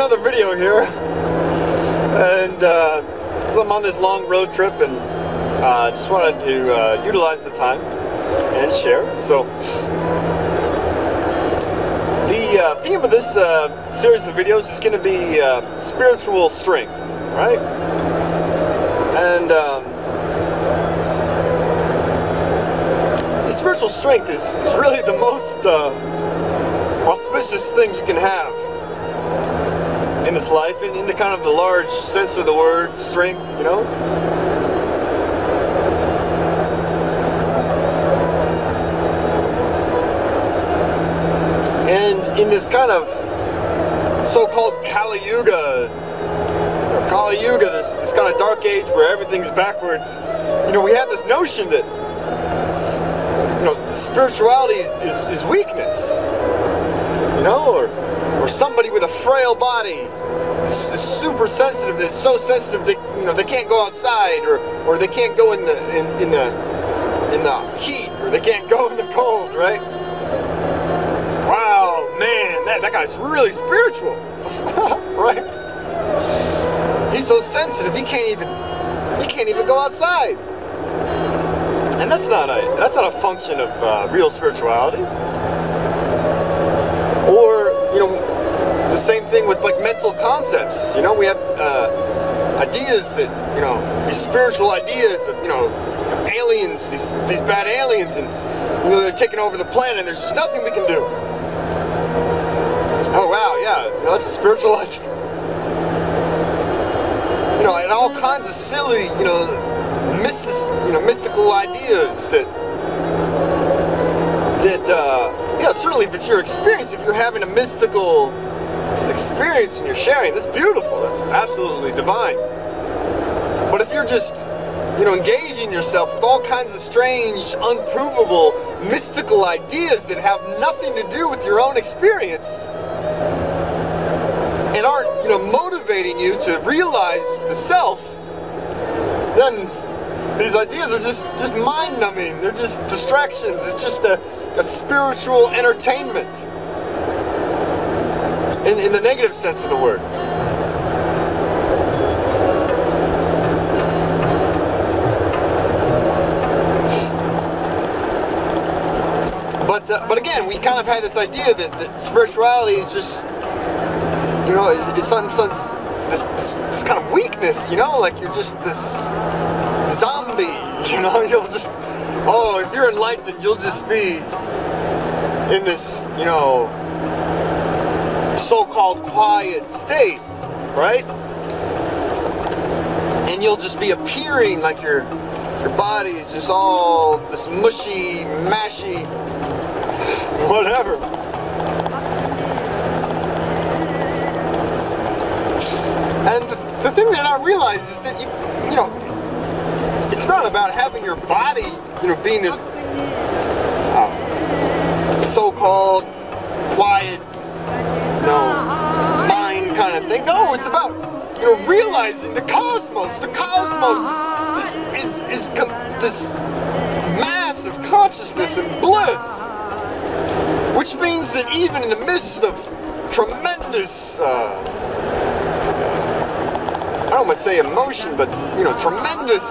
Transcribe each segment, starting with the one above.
another video here, and so I'm on this long road trip, and just wanted to utilize the time and share. So the theme of this series of videos is going to be spiritual strength, right? And spiritual strength is really the most auspicious thing you can have in this life, and in the kind of the large sense of the word strength, you know. And in this kind of so-called Kali Yuga, this kind of dark age where everything's backwards, you know, we have this notion that, you know, spirituality is weakness, you know, or somebody with a frail body is super sensitive. That's so sensitive that, you know, they can't go outside, or they can't go in the heat, or they can't go in the cold, right? Wow, man, that guy's really spiritual, right? He's so sensitive he can't even go outside. And that's not a function of real spirituality. Or, you know, the same thing with like mental concepts. You know, we have ideas that, you know, these spiritual ideas of, you know, aliens, these bad aliens, and, you know, they're taking over the planet, and there's just nothing we can do. Oh wow, yeah, you know, that's a spiritual idea. You know, and all kinds of silly, you know, mystical ideas that yeah, certainly if it's your experience, if you're having a mystical experience and you're sharing, that's beautiful, that's absolutely divine. But if you're just, you know, engaging yourself with all kinds of strange, unprovable, mystical ideas that have nothing to do with your own experience, and aren't, you know, motivating you to realize the self, then these ideas are just mind-numbing. They're just distractions. It's just a spiritual entertainment, in the negative sense of the word. But again, we kind of had this idea that spirituality is just, you know, it's this kind of weakness, you know, like you're just this zombie, you know, you'll just, oh, if you're enlightened, you'll just be in this, you know, so-called quiet state, right? And you'll just be appearing like your body is just all this mushy, mashy, whatever. And the thing that I realize is that you know, it's not about having your body, you know, being this so-called quiet, you know, mind kind of thing. No, it's about, you know, realizing the cosmos. The cosmos is this mass of consciousness and bliss, which means that even in the midst of tremendous, I don't want to say emotion, but, you know, tremendous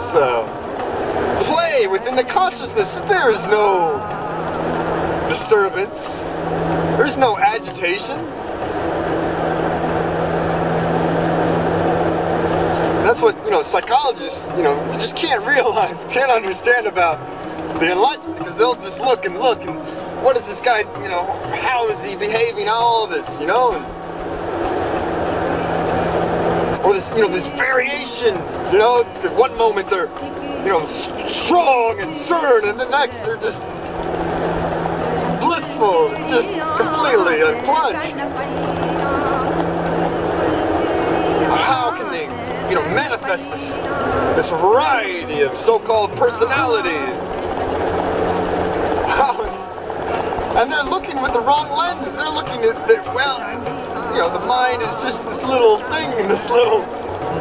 play within the consciousness, there is no disturbance, there's no agitation. And that's what, you know, psychologists, you know, just can't realize, can't understand about the enlightenment, because they'll just look and what is this guy, you know, how is he behaving, all of this, you know, or this, you know, this variation, you know, at one moment they're, you know, strong and stern, and the next they're just blissful, just completely unplunged. How can they, you know, manifest this variety of so-called personalities? And they're looking with the wrong lens. They're looking at, well, you know, the mind is just this little thing in this little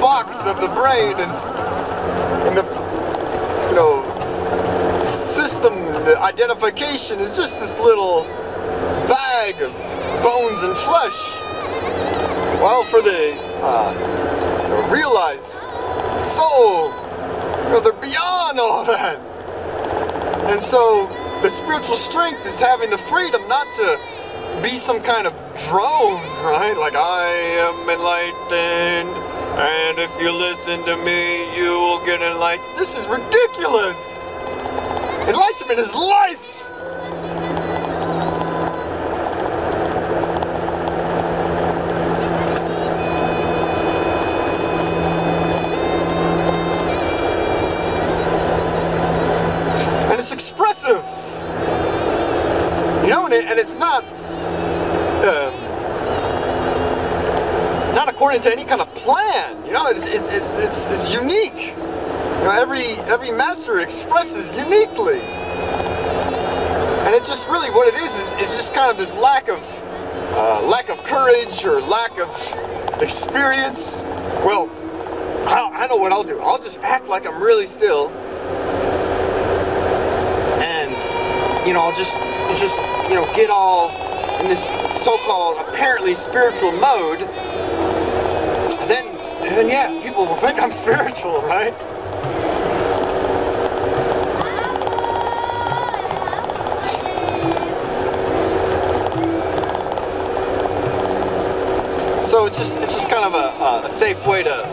box of the brain, and the, you know, system, the identification is just this little bag of bones and flesh. Well, for the realized soul, they're beyond all that. And so the spiritual strength is having the freedom not to be some kind of drone, right? Like, I am enlightened, and if you listen to me, you will get enlightened. This is ridiculous. Enlightenment is life. And it's expressive. You know, and it's not according to any kind of plan. You know, it's unique. You know, every master expresses uniquely, and it's just really what it is it's just kind of this lack of courage or lack of experience. Well, I know what I'll do. I'll just act like I'm really still, and you know, I'll just you know, get all in this so-called apparently spiritual mode, and then yeah, people will think I'm spiritual, right? So it's just kind of a safe way to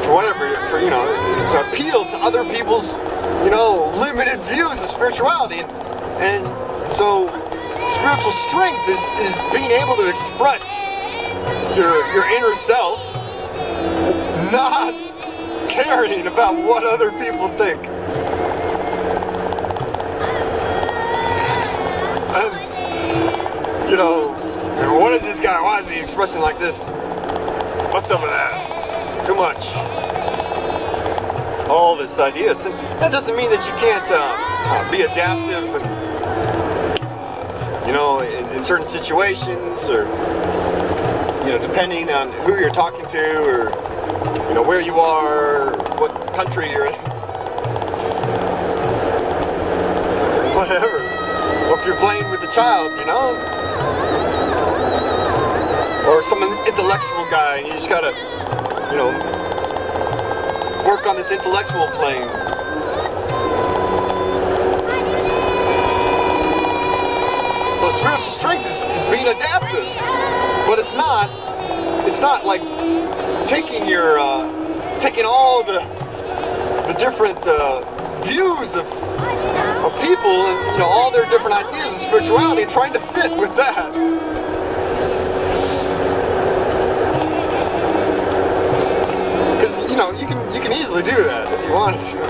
whatever, for, you know, to appeal to other people's, you know, limited views of spirituality. And so spiritual strength is being able to express your inner self, not caring about what other people think. And, you know, what is this guy? Why is he expressing like this? What's up with that? Too much. All this ideas. And that doesn't mean that you can't be adaptive and, you know, in certain situations, or, you know, depending on who you're talking to, or, you know, where you are, or what country you're in. Whatever. Or if you're playing with a child, you know, or some intellectual guy, and you just gotta, you know, work on this intellectual plane. So spiritual strength is being adaptive, but it's not like taking your taking all the different views of people, and, you know, all their different ideas of spirituality, and trying to fit with that. Because, you know, you can easily do that if you wanted to.